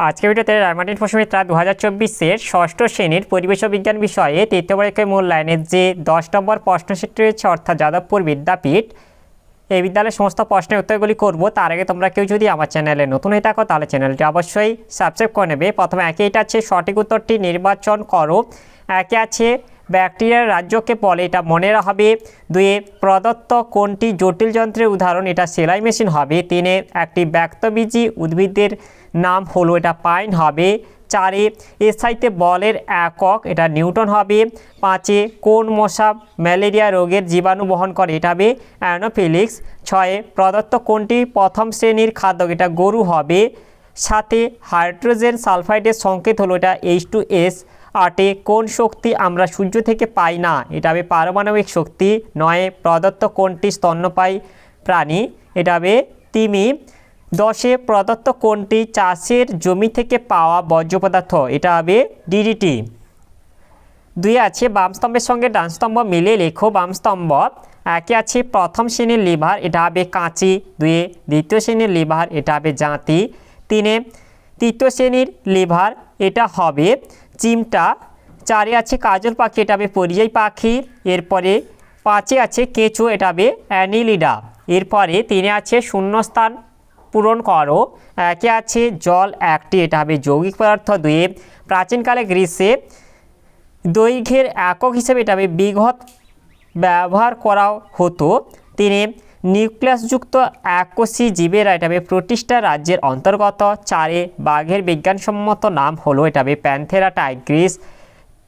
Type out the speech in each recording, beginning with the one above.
আজকে ভিডিওতে রায়মার্টিন প্রশ্নবিদ্যা 2024-এর ষষ্ঠ শ্রেণীর পরিবেশ বিজ্ঞান বিষয়ে তৃতীয় পরীক্ষায় মূল্যায়নের যে 10 নম্বর প্রশ্নসেটটি রয়েছে অর্থাৎ যাদবপুর বিদ্যাপীঠ এই বিদ্যালয়ের সমস্ত প্রশ্নের উত্তরগুলি করব। তার আগে তোমরা কেউ যদি আমার চ্যানেলে নতুন হয়ে থাকো তাহলে চ্যানেলটি অবশ্যই সাবস্ক্রাইব করে নেবে। প্রথমে একে এটা আছে সঠিক উত্তরটি নির্বাচন করো। একে আছে ব্যাকটেরিয়ার রাজ্যকে বলে, এটা মনে রাখবে। দুয়ে প্রদত্ত কোনটি জটিল যন্ত্রের উদাহরণ, এটা সেলাই মেশিন হবে। তিনে একটি ব্যক্তবীজী উদ্ভিদের নাম হলো, এটা পাইন হবে। চারে এসআইতে বলের একক, এটা নিউটন হবে। পাঁচে কোন মশা ম্যালেরিয়া রোগের জীবাণু বহন করে, এটা হবে অ্যানোফিলিক্স। ছয়ে প্রদত্ত কোনটি প্রথম শ্রেণীর খাদ্য, এটা গরু হবে। সাথে হাইড্রোজেন সালফাইডের সংকেত হলো, এটা H2S। আটে কোন শক্তি আমরা সূর্য থেকে পাই না, এটা হবে পারমাণবিক শক্তি। নয়ে প্রদত্ত কোনটি স্তন্যপায়ী প্রাণী, এটা হবে তিমি। দশে প্রদত্ত কোনটি চাষের জমি থেকে পাওয়া বর্জ্য পদার্থ, এটা হবে ডিডিটি। দুই আছে বাম স্তম্ভের সঙ্গে ডান স্তম্ভ মিলে লেখো। বাম স্তম্ভ একে আছে প্রথম শ্রেণীর লিভার, এটা হবে কাঁচি। দুয়ে দ্বিতীয় শ্রেণীর লিভার, এটা হবে জাঁতি। তিনে তৃতীয় শ্রেণীর লিভার, এটা হবে চিমটা। চারে আছে কাজল পাখি, এটা হবে পরিযায়ী পাখি। এরপরে পাঁচে আছে কেঁচো, এটা হবে অ্যানিলিডা। এরপরে তিনে আছে শূন্যস্থান পূরণ করো। একে আছে জল একটি, এটা হবে যৌগিক পদার্থ। দুয়ে প্রাচীনকালে গ্রীষ্মে দৈর্ঘ্যের একক হিসেবে, এটা হবে বিঘত ব্যবহার করা হতো। তিনে নিউক্লিয়াসযুক্ত এককোষী জীবেরা, এটা হবে প্রোটিস্টা রাজ্যের অন্তর্গত। চারে বাঘের বিজ্ঞানসম্মত নাম হলো, এটা হবে প্যান্থেরা টাইগ্রিস।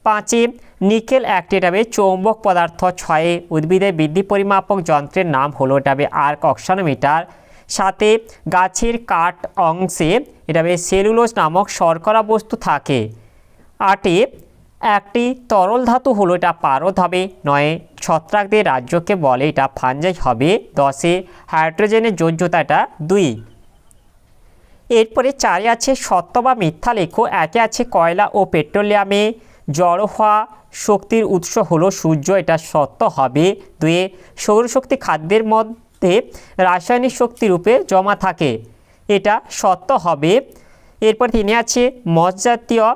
পাঁচে নিকেল একটি, এটা হবে চৌম্বক পদার্থ। ছয়ে উদ্ভিদের বৃদ্ধি পরিমাপক যন্ত্রের নাম হলো, এটা হবে আর্ক অক্সানোমিটার। সাথে গাছের কাঠ অংশে, এটা হবে সেলুলোজ নামক শর্করা বস্তু থাকে। আটে একটি তরল ধাতু হলো, এটা পারদ হবে। নয়ে ছত্রাকদের রাজ্যকে বলে, এটা ফাঞ্জাই হবে। দশে হাইড্রোজেনের যোজ্যতা, এটা 2। এরপরে চারে আছে সত্য বা মিথ্যা লেখো। একে আছে কয়লা ও পেট্রোলিয়ামে জড়ো হওয়া শক্তির উৎস হলো সূর্য, এটা সত্য হবে। দুয়ে সৌরশক্তি খাদ্যের মধ্যে রাসায়নিক শক্তি রূপে জমা থাকে, এটা সত্য হবে। এরপর তিনে আছে মস জাতীয়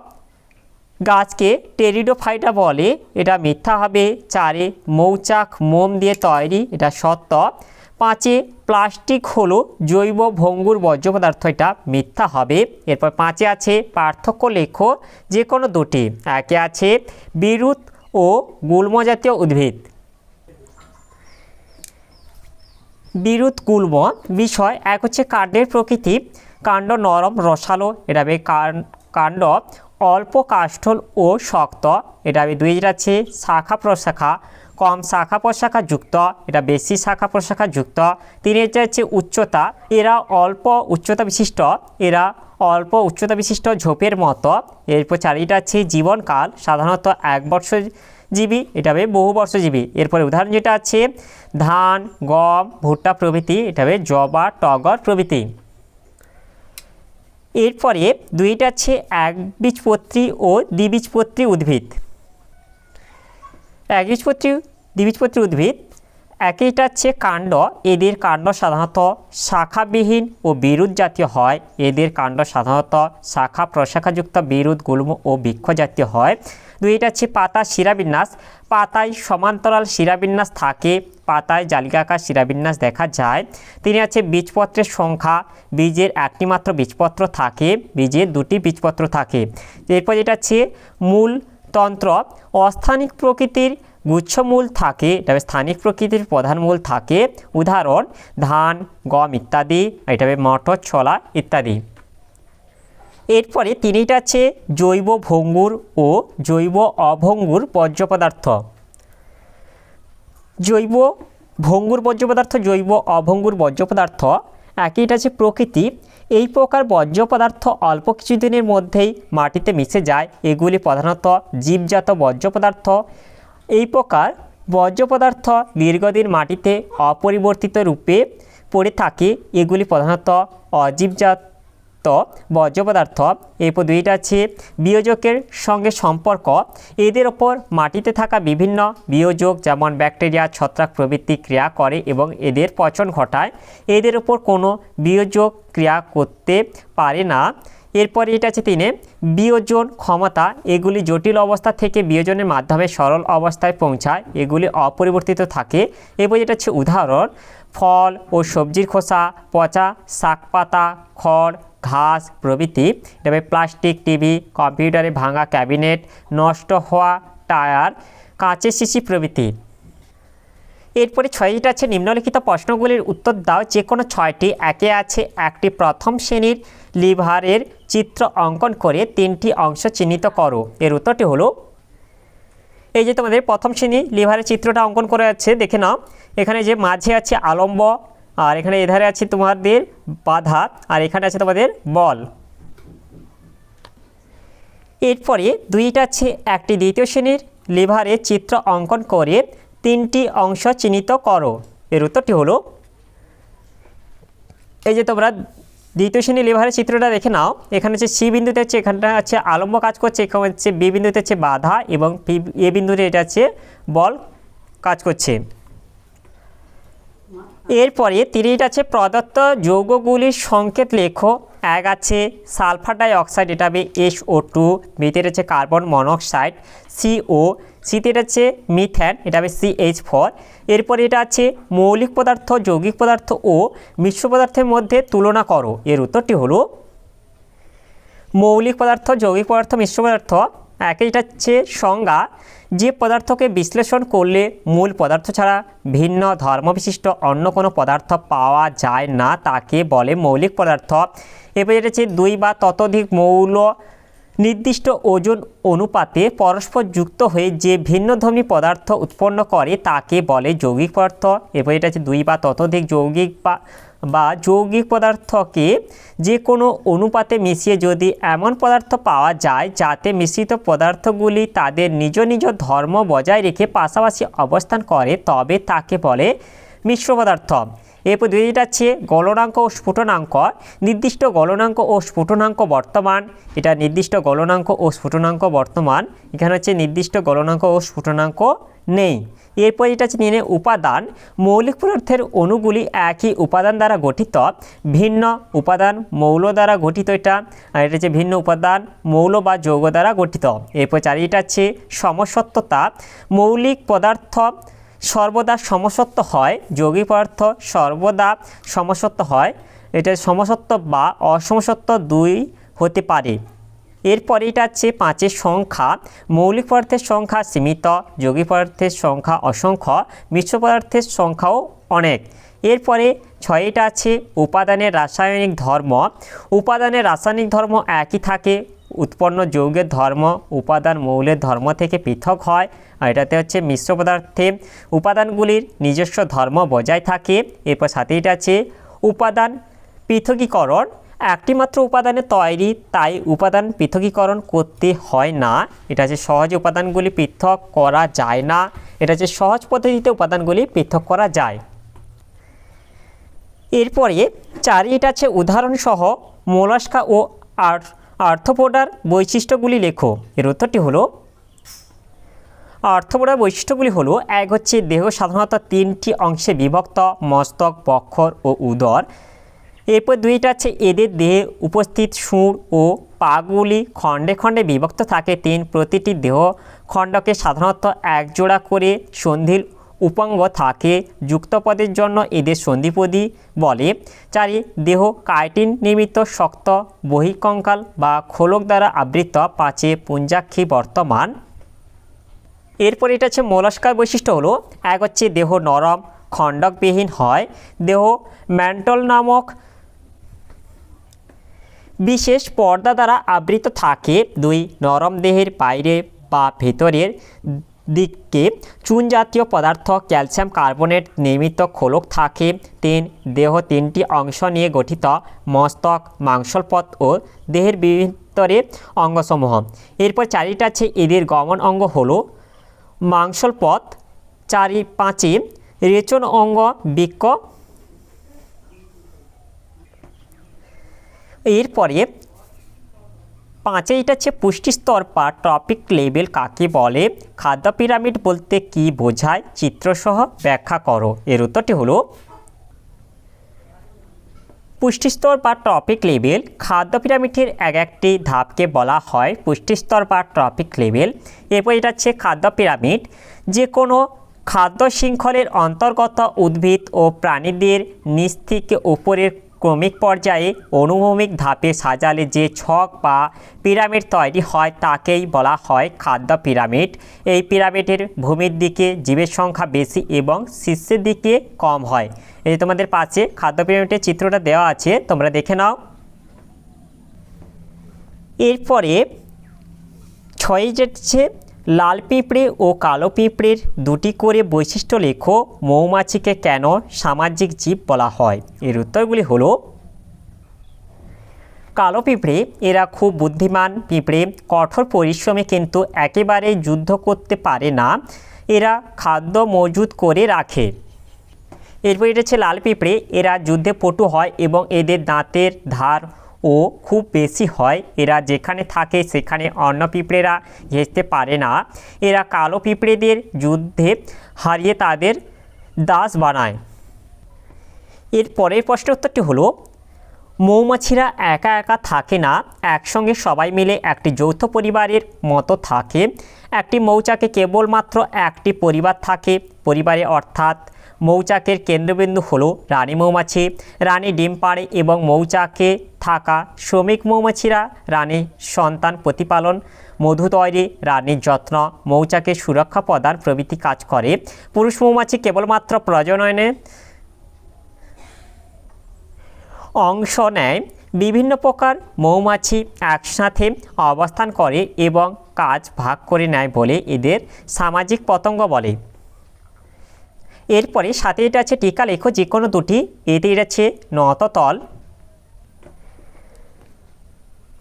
গাছকে টেরিডোফাইটা বলে, এটা মিথ্যা হবে। চারে মৌচাক মোম দিয়ে তৈরি, এটা সত্য। পাঁচে প্লাস্টিক হলো জৈব ভঙ্গুর বর্জ্য পদার্থ, এটা মিথ্যা হবে। এরপর পাঁচে আছে পার্থক্য লেখো যে কোনো দুটি। একে আছে বিরুৎ ও গুল্ম জাতীয় উদ্ভিদ। বিরুৎ গুল্ম বিষয় এক হচ্ছে কাণ্ডের প্রকৃতি, কাণ্ড নরম রসালো, এটা হবে কাণ্ড অল্প কাষ্ঠল ও শক্ত, এটা হবে। দুই আছে শাখা প্রশাখা কম শাখা প্রশাখা যুক্ত, এটা বেশি শাখা প্রশাখা যুক্ত। তিন হচ্ছে উচ্চতা, এরা অল্প উচ্চতা বিশিষ্ট, এরা অল্প উচ্চতা বিশিষ্ট ঝোপের মতো। এরপর চারিটা আছে জীবনকাল সাধারণত 1 বর্ষজীবী, এটা হবে বহু বর্ষজীবী। এরপরে উদাহরণ যেটা আছে ধান গম ভুট্টা প্রভৃতি, এটা হবে জবা টগর প্রভৃতি। এরপরে দুইটা আছে একবীজপত্রী ও দ্বিবীজপত্রী উদ্ভিদ। একবীজপত্রী দ্বিবীজপত্রী উদ্ভিদ একইটা আছে কাণ্ড, এদের কাণ্ড সাধারণত শাখাবিহীন ও বিরুৎ জাতীয় হয়। এদের কাণ্ড সাধারণত শাখা প্রশাখাযুক্ত বিরুৎ গুল্ম ও বৃক্ষ জাতীয় হয়। দুইটা আছে পাতা শিরাবিন্যাস, পাতায় সমান্তরাল শিরাবিন্যাস থাকে, পাতায় জালিকাকার শিরাবিন্যাস দেখা যায়। তিনি আছে বীজপত্রের সংখ্যা, বীজের একটি মাত্র বীজপত্র থাকে, বীজের 2টি বীজপত্র থাকে। এরপর যেটা আছে মূলতন্ত্র, অস্থানিক প্রকৃতির গুচ্ছমূল থাকে, তবে স্থানিক প্রকৃতির প্রধান মূল থাকে। উদাহরণ ধান গম ইত্যাদি, এটা হবে মটর ছোলা ইত্যাদি। এরপরে তিনটা আছে জৈব ভঙ্গুর ও জৈব অভঙ্গুর বর্জ্য পদার্থ। জৈব ভঙ্গুর বর্জ্য পদার্থ জৈব অভঙ্গুর বর্জ্য পদার্থ একইটা আছে প্রকৃতি, এই প্রকার বর্জ্য পদার্থ অল্প কিছুদিনের মধ্যেই মাটিতে মিশে যায়, এগুলি প্রধানত জীবজাত বর্জ্য পদার্থ। এই প্রকার বর্জ্য পদার্থ দীর্ঘদিন মাটিতে অপরিবর্তিত রূপে পড়ে থাকে, এগুলি প্রধানত অজীবজাত বর্জ্য পদার্থ। এরপর দুইটা আছে বিয়োজকের সঙ্গে সম্পর্ক, এদের ওপর মাটিতে থাকা বিভিন্ন বিয়োজক যেমন ব্যাকটেরিয়া ছত্রাক প্রভৃতি ক্রিয়া করে এবং এদের পচন ঘটায়, এদের ওপর কোনো বিয়োজক ক্রিয়া করতে পারে না। এরপরে এটা আছে 3 বিয়োজন ক্ষমতা, এগুলি জটিল অবস্থা থেকে বিয়োজনের মাধ্যমে সরল অবস্থায় পৌঁছায়, এগুলি অপরিবর্তিত থাকে। এরপর এটা হচ্ছে উদাহরণ, ফল ও সবজির খোসা, পচা শাকপাতা, খড়, ঘাস প্রভৃতি। তবে প্লাস্টিক, টিভি, কম্পিউটারে ভাঙা ক্যাবিনেট, নষ্ট হওয়া টায়ার, কাঁচের শিশি প্রভৃতি। এরপরে 6টা আছে নিম্নলিখিত প্রশ্নগুলির উত্তর দাও, যে কোনো 6টি। একে আছে একটি প্রথম শ্রেণীর লিভারের চিত্র অঙ্কন করে 3টি অংশ চিহ্নিত করো। এর উত্তরটি হলো, এই যে তোমাদের প্রথম শ্রেণী লিভারের চিত্রটা অঙ্কন করে আছে, দেখে নাও। এখানে যে মাঝে আছে আলম্ব, আর এখানে এধারে আছে তোমাদের বাধা, আর এখানে আছে তোমাদের বল। এরপরে 2টা আছে একটি দ্বিতীয় শ্রেণীর লিভারের চিত্র অঙ্কন করে 3টি অংশ চিহ্নিত করো। এর উত্তরটি হলো, এই যে তোমরা দ্বিতীয় শ্রেণীর লিভারের চিত্রটা দেখে নাও। এখানে হচ্ছে সি বিন্দুতে হচ্ছে এখানটা আছে আলম্ব কাজ করছে, এখানে হচ্ছে বি বিন্দুতে হচ্ছে বাধা, এবং এ বিন্দুতে এটা হচ্ছে বল কাজ করছে। এরপরে 3টা আছে প্রদত্ত যৌগগুলির সংকেত লেখো। এক আছে সালফার ডাই অক্সাইড, এটা হবে SO2, বিতে আছে কার্বন মনোক্সাইড CO, সিতে আছে মিথেন, এটা হবে CH4। এরপরে এটা আছে মৌলিক পদার্থ, যৌগিক পদার্থ ও মিশ্র পদার্থের মধ্যে তুলনা করো। এর উত্তরটি হলো, মৌলিক পদার্থ, যৌগিক পদার্থ, মিশ্র পদার্থ। এটা হচ্ছে সংজ্ঞা, যে পদার্থকে বিশ্লেষণ করলে মূল পদার্থ ছাড়া ভিন্ন ধর্মবিশিষ্ট অন্য কোনো পদার্থ পাওয়া যায় না তাকে বলে মৌলিক পদার্থ। এরপর এটা হচ্ছে 2 বা ততোধিক মৌল নির্দিষ্ট ওজন অনুপাতে পরস্পর যুক্ত হয়ে যে ভিন্নধর্মী পদার্থ উৎপন্ন করে তাকে বলে যৌগিক পদার্থ। এরপর এটা হচ্ছে 2 বা ততোধিক যৌগিক বা যৌগিক পদার্থকে যে কোনো অনুপাতে মিশিয়ে যদি এমন পদার্থ পাওয়া যায় যাতে মিশ্রিত পদার্থগুলি তাদের নিজ নিজ ধর্ম বজায় রেখে পাশাপাশি অবস্থান করে, তবে তাকে বলে মিশ্র পদার্থ। এরপর 2টা আছে গলনাঙ্ক ও স্ফুটনাঙ্ক। নির্দিষ্ট গলনাঙ্ক ও স্ফুটনাঙ্ক বর্তমান, এটা নির্দিষ্ট গলনাঙ্ক ও স্ফুটনাঙ্ক বর্তমান, এখানে হচ্ছে নির্দিষ্ট গলনাঙ্ক ও স্ফুটনাঙ্ক নেই। এরপর এটা হচ্ছে নিয়ে উপাদান, মৌলিক পদার্থের অণুগুলি একই উপাদান দ্বারা গঠিত, ভিন্ন উপাদান মৌল দ্বারা গঠিত এটা, আর এটা হচ্ছে ভিন্ন উপাদান মৌল বা যৌগ দ্বারা গঠিত। এরপর 4টা আছে সমসত্বতা, মৌলিক পদার্থ সর্বদা সমসত্ব হয়, যৌগিক পদার্থ সর্বদা সমসত্ব হয়, এটা সমসত্ব বা অসমসত্ব 2 হতে পারে। এরপরে এটা আছে 5 সংখ্যা, মৌলিক পদার্থের সংখ্যা সীমিত, যৌগিক পদার্থের সংখ্যা অসংখ্য, মিশ্র পদার্থের সংখ্যাও অনেক। এরপরে 6টা আছে উপাদানের রাসায়নিক ধর্ম। উপাদানের রাসায়নিক ধর্ম একই থাকে, উৎপন্ন যৌগের ধর্ম উপাদান মৌলের ধর্ম থেকে পৃথক হয়, আর এটাতে হচ্ছে মিশ্র পদার্থে উপাদানগুলির নিজস্ব ধর্ম বজায় থাকে। এরপর 7টা আছে উপাদান পৃথকীকরণ, একটি মাত্র উপাদানের তৈরি, তাই উপাদান পৃথকীকরণ করতে হয় না, এটা হচ্ছে সহজে উপাদানগুলি পৃথক করা যায় না, এটা হচ্ছে সহজ পদ্ধতিতে উপাদানগুলি পৃথক করা যায়। এরপরে 4টা আছে উদাহরণসহ মোলাস্কা ও আর্থ্রোপোডার বৈশিষ্ট্যগুলি লেখো। এর উত্তরটি হলো, আর্থ্রোপোডার বৈশিষ্ট্যগুলি হলো, এক হচ্ছে দেহ সাধারণত 3টি অংশে বিভক্ত, মস্তক, বক্ষর ও উদর। এরপর 2টা আছে এদের দেহে উপস্থিত সুর ও পাগুলি খণ্ডে খণ্ডে বিভক্ত থাকে। 3 প্রতিটি দেহ খণ্ডকে সাধারণত এক জোড়া করে সন্ধির উপাঙ্গ থাকে, যুক্তপদের জন্য এদের সন্ধিপদী বলে। 4 দেহ কাইটিন নির্মিত শক্ত বহিঃকঙ্কাল বা খোলক দ্বারা আবৃত। 5 পুঞ্জাক্ষী বর্তমান। এরপর এটা হচ্ছে মোলাস্কার বৈশিষ্ট্য হলো, এক হচ্ছে দেহ নরম খণ্ডকবিহীন হয়, দেহ ম্যান্টল নামক বিশেষ পর্দা দ্বারা আবৃত থাকে। 2 নরম দেহের বাইরে বা ভেতরের দিকে চুন জাতীয় পদার্থ ক্যালসিয়াম কার্বনেট নির্মিত খোলক থাকে। 3 দেহ 3টি অংশ নিয়ে গঠিত, মস্তক, মাংসলপথ ও দেহের ভিতরে অঙ্গসমূহ। এরপর 4টা আছে এদের গমন অঙ্গ হলো মাংসলপথ। 5 রেচন অঙ্গ বৃক্ক। এরপরে 5 হচ্ছে পুষ্টিস্তর বা ট্রপিক লেভেল কাকে বলে, খাদ্য পিরামিড বলতে কি বোঝায়, চিত্রসহ ব্যাখ্যা করো। এর উত্তরটি হলো, পুষ্টিস্তর বা ট্রপিক লেভেল খাদ্য পিরামিডের একটি ধাপকে বলা হয় পুষ্টিস্তর বা ট্রপিক লেভেল। এরপর এটা হচ্ছে খাদ্য পিরামিড। যে কোনো খাদ্য শৃঙ্খলের অন্তর্গত উদ্ভিদ ও প্রাণীদের নিচ থেকে উপরের ক্রমিক পর্যায়ে অনুভূমিক ধাপে সাজালে যে ছক বা পিরামিড তৈরি হয় তাকেই বলা হয় খাদ্য পিরামিড। এই পিরামিডের ভূমির দিকে জীবের সংখ্যা বেশি এবং শীর্ষের দিকে কম হয়। এই যে তোমাদের পাশে খাদ্য পিরামিডের চিত্রটা দেওয়া আছে, তোমরা দেখে নাও। এরপরে 6 যাচ্ছে লাল পিঁপড়ে ও কালো পিঁপড়ের দুটি করে বৈশিষ্ট্য লেখো। মৌমাছিকে কেন সামাজিক জীব বলা হয়? এর উত্তরগুলি হলো কালো পিঁপড়ে এরা খুব বুদ্ধিমান পিঁপড়ে, কঠোর পরিশ্রমে কিন্তু একেবারেই যুদ্ধ করতে পারে না, এরা খাদ্য মজুত করে রাখে। এরপর এটা হচ্ছে লাল পিঁপড়ে, এরা যুদ্ধে পটু হয় এবং এদের দাঁতের ধার ও খুব বেশি হয়, এরা যেখানে থাকে সেখানে অন্য পিঁপড়েরা ঘেঁষতে পারে না, এরা কালো পিঁপড়েদের যুদ্ধে হারিয়ে তাদের দাস বানায়। এর পরের প্রশ্নের উত্তরটি হলো মৌমাছিরা একা একা থাকে না, একসঙ্গে সবাই মিলে একটি যৌথ পরিবারের মতো থাকে। একটি মৌচাকে কেবলমাত্র একটি পরিবার থাকে, পরিবারে অর্থাৎ মৌচাকের কেন্দ্রবিন্দু হলো রানী মৌমাছি। রানী ডিম পাড়ে এবং মৌচাকে থাকা শ্রমিক মৌমাছিরা রানীর সন্তান প্রতিপালন, মধু তৈরি, রানীর যত্ন, মৌচাকের সুরক্ষা প্রদান প্রভৃতি কাজ করে। পুরুষ মৌমাছি কেবলমাত্র প্রজননে অংশ নেয়। বিভিন্ন প্রকার মৌমাছি একসাথে অবস্থান করে এবং কাজ ভাগ করে নেয় বলে এদের সামাজিক পতঙ্গ বলে। এরপরে সাথে এটা আছে টিকা লেখো যে কোনো দুটি। এতে এটা আছে নততল।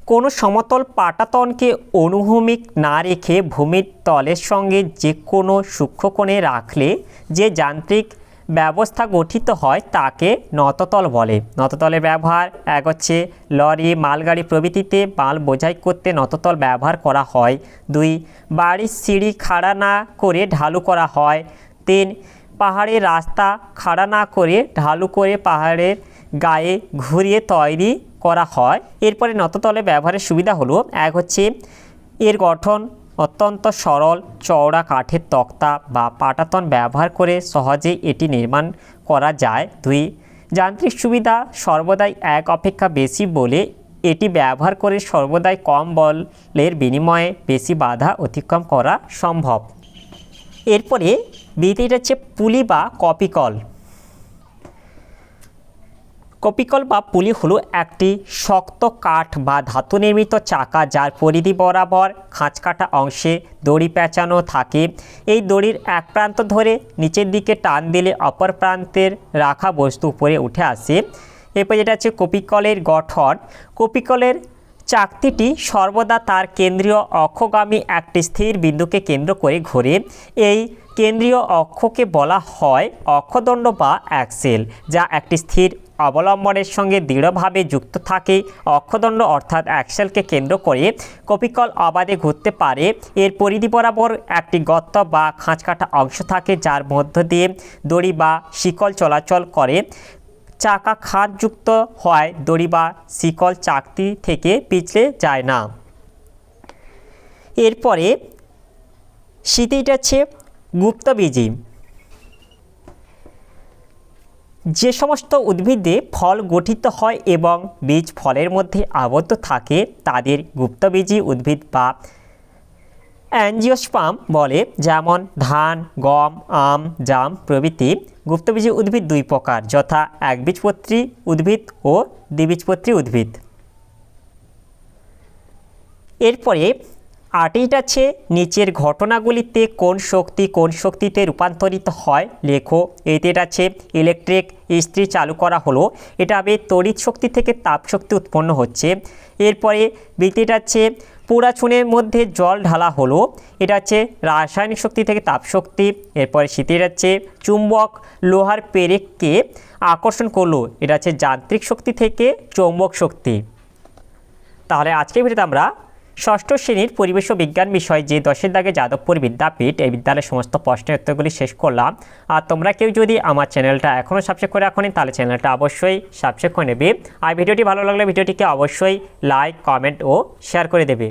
কোনো সমতল পাটাতনকে অনুভূমিক না রেখে ভূমির তলের সঙ্গে যে কোনো সূক্ষ্মকোণে রাখলে যে যান্ত্রিক ব্যবস্থা গঠিত হয় তাকে নততল বলে। নততলের ব্যবহার এক হচ্ছে লরি, মালগাড়ি প্রভৃতিতে মাল বোঝাই করতে নততল ব্যবহার করা হয়। 2 বাড়ির সিঁড়ি খাড়া না করে ঢালু করা হয়। 3 পাহাড়ের রাস্তা খাড়া না করে ঢালু করে পাহাড়ের গায়ে ঘুরিয়ে তৈরি করা হয়। এরপরে নততলের ব্যবহারের সুবিধা হলো এক হচ্ছে এর গঠন অত্যন্ত সরল, চওড়া কাঠের তক্তা বা পাটাতন ব্যবহার করে সহজেই এটি নির্মাণ করা যায়। 2 যান্ত্রিক সুবিধা সর্বদাই এক অপেক্ষা বেশি বলে এটি ব্যবহার করে সর্বদাই কম বলের বিনিময়ে বেশি বাধা অতিক্রম করা সম্ভব। এরপরে দ্বিতীয়টা হচ্ছে পুলি বা কপিকল। কপিকল বা পুলি হলো একটি শক্ত কাঠ বা ধাতু নির্মিত চাকা যার পরিধি বরাবর খাঁজকাটা অংশে দড়ি পেঁচানো থাকে। এই দড়ির এক প্রান্ত ধরে নিচের দিকে টান দিলে অপর প্রান্তের রাখা বস্তু উপরে উঠে আসে। এরপর যেটা হচ্ছে কপিকলের গঠন। কপিকলের চাকতিটি সর্বদা তার কেন্দ্রীয় অক্ষগামী একটি স্থির বিন্দুকে কেন্দ্র করে ঘোরে। এই কেন্দ্রীয় অক্ষকে বলা হয় অক্ষদণ্ড বা অ্যাক্সেল, যা একটি স্থির অবলম্বনের সঙ্গে দৃঢ়ভাবে যুক্ত থাকে। অক্ষদণ্ড অর্থাৎ অ্যাক্সেলকে কেন্দ্র করে কপিকল অবাধে ঘুরতে পারে। এর পরিধি বরাবর একটি গর্ত বা খাঁজকাটা অংশ থাকে যার মধ্য দিয়ে দড়ি বা শিকল চলাচল করে। চাকা খাঁজযুক্ত হয় দড়ি বা শিকল চাকতি থেকে পিছলে যায় না। এরপরে শীতেইটা হচ্ছে গুপ্তবীজি। যে সমস্ত উদ্ভিদে ফল গঠিত হয় এবং বীজ ফলের মধ্যে আবদ্ধ থাকে তাদের গুপ্তবীজি উদ্ভিদ বা অ্যাঞ্জিওস্পার্ম বলে, যেমন ধান, গম, আম, জাম প্রভৃতি। গুপ্তবীজি উদ্ভিদ 2 প্রকার, যথা একবীজপত্রী উদ্ভিদ ও দ্বিবীজপত্রী উদ্ভিদ। এরপরে 8 আছে নিচের ঘটনাগুলিতে কোন শক্তিতে রূপান্তরিত হয় লেখো। এতে আছে ইলেকট্রিক ইস্ত্রি চালু করা হলো, এটা হবে তড়িৎ শক্তি থেকে তাপ শক্তি উৎপন্ন হচ্ছে। এরপরে দ্বিতীয়টা আছে পোড়া চুনের মধ্যে জল ঢালা হলো, এটা হচ্ছে রাসায়নিক শক্তি থেকে তাপ শক্তি। এরপরে শীতের হচ্ছে চুম্বক লোহার পেরেককে আকর্ষণ করলো, এটা হচ্ছে যান্ত্রিক শক্তি থেকে চৌম্বক শক্তি। তাহলে আজকের ভিডিওতে আমরা ষষ্ঠ শ্রেণীর পরিবেশ ও বিজ্ঞান বিষয় যে 10-এর দাগে যাদবপুর বিদ্যাপীঠ এই বিদ্যালয়ের সমস্ত প্রশ্নের উত্তরগুলি শেষ করলাম। আর তোমরা কেউ যদি আমার চ্যানেলটা এখনও সাবস্ক্রাইব করে রাখোনি তাহলে চ্যানেলটা অবশ্যই সাবস্ক্রাইব করে নেবে। আর ভিডিওটি ভালো লাগলে ভিডিওটিকে অবশ্যই লাইক, কমেন্ট ও শেয়ার করে দেবে।